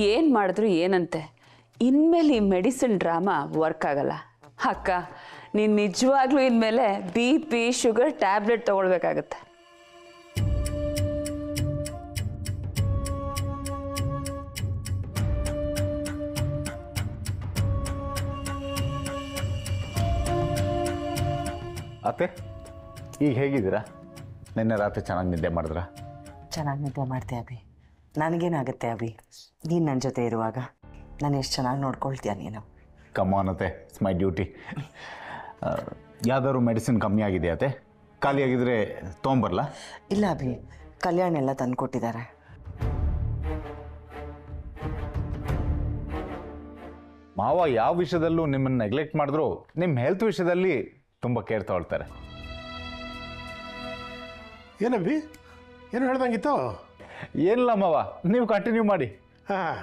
ಏನು ಮಾಡಿದ್ರು ಏನಂತೆ ಇನ್ಮೇಲೆ ಈ ಮೆಡಿಸಿನ್ ಡ್ರಾಮಾ ವರ್ಕ್ ಆಗಲ್ಲ ಅಕ್ಕ. ನೀನು ನಿಜವಾಗ್ಲೂ ಇನ್ಮೇಲೆ BP ಶುಗರ್ ಟ್ಯಾಬ್ಲೆಟ್ ತಗೊಳ್ಬೇಕಾಗತ್ತೆ. ಅತ್ತೆ ಈಗ ಹೇಗಿದ್ದೀರಾ? ನಿನ್ನೆ ರಾತ್ರಿ ಚೆನ್ನಾಗಿ ನಿದ್ದೆ ಮಾಡಿದ್ರಾ? ಚೆನ್ನಾಗಿ ನಿದ್ದೆ ಮಾಡ್ತೆ ಅಭಿ. ನನಗೇನಾಗುತ್ತೆ ಅಭಿ, ನೀನು ನನ್ನ ಜೊತೆ ಇರುವಾಗ ನಾನು ಎಷ್ಟು ಚೆನ್ನಾಗಿ ನೋಡ್ಕೊಳ್ತೀಯ ನೀನು. ಕಮಾನ್ ಅತ್ತೆ, ಇಟ್ಸ್ ಮೈ ಡ್ಯೂಟಿ. ಯಾವ್ದಾದ್ರು ಮೆಡಿಸಿನ್ ಕಮ್ಮಿ ಆಗಿದೆಯಾ ಅತ್ತೆ? ಖಾಲಿ ಆಗಿದ್ರೆ ತೊಗೊಂಬರಲ್ಲ? ಇಲ್ಲ ಅಭಿ, ಕಲ್ಯಾಣ್ ಎಲ್ಲ ತಂದು ಕೊಟ್ಟಿದ್ದಾರೆ. ಮಾವ ಯಾವ ವಿಷಯದಲ್ಲೂ ನಿಮ್ಮನ್ನು ನೆಗ್ಲೆಕ್ಟ್ ಮಾಡಿದ್ರು ನಿಮ್ಮ ಹೆಲ್ತ್ ವಿಷಯದಲ್ಲಿ ತುಂಬ ಕೇರ್ ತಗೊಳ್ತಾರೆ. ಏನಬ್ಬಿ, ಏನು ಹೇಳ್ದಂಗಿತ್ತು? ಏನಿಲ್ಲ ಮಾವ, ನೀವು ಕಂಟಿನ್ಯೂ ಮಾಡಿ. ಹಾಂ,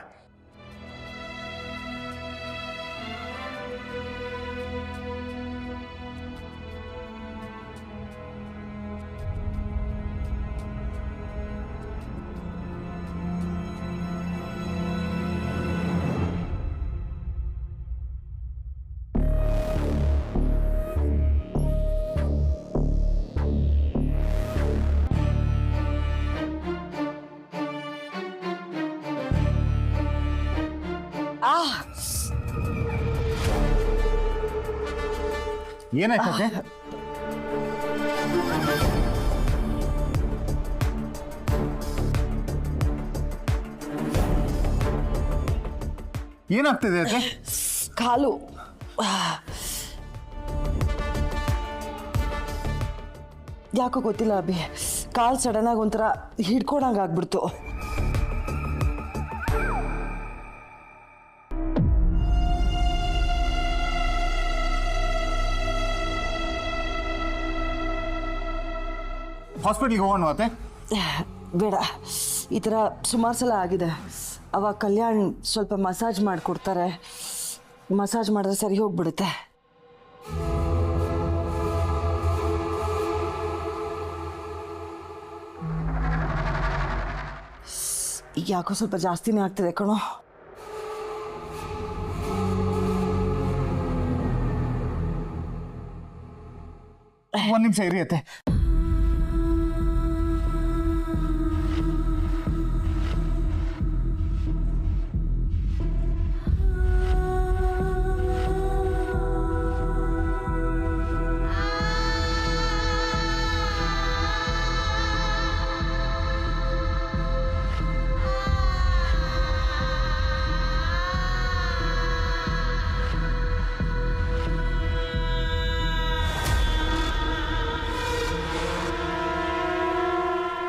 ಏನಾಯ್ತದೆ? ಏನಾಗ್ತಿದೆ ಅತ್ತೆ? ಕಾಲು ಯಾಕೋ ಗೊತ್ತಿಲ್ಲ ಅಭಿ, ಕಾಲು ಸಡನ್ನಾಗಿ ಒಂಥರ ಹಿಡ್ಕೊಳಂಗೆ ಆಗ್ಬಿಡ್ತು. ಹಾಸ್ಪಿಟ್ಲಿಗೆ ಹೋಗೋಣ ಅತ್ತೆ? ಬೇಡ, ಈ ಥರ ಸುಮಾರು ಸಲ ಆಗಿದೆ. ಅವಾಗ ಕಲ್ಯಾಣ್ ಸ್ವಲ್ಪ ಮಸಾಜ್ ಮಾಡಿಕೊಡ್ತಾರೆ, ಮಸಾಜ್ ಮಾಡಿದ್ರೆ ಸರಿ ಹೋಗ್ಬಿಡುತ್ತೆ. ಈಗ ಯಾಕೋ ಸ್ವಲ್ಪ ಜಾಸ್ತಿನೇ ಆಗ್ತಿದೆ ಕಣೋ. ಒಂದು ನಿಮಿಷ ಇರಿ ಅತ್ತೆ.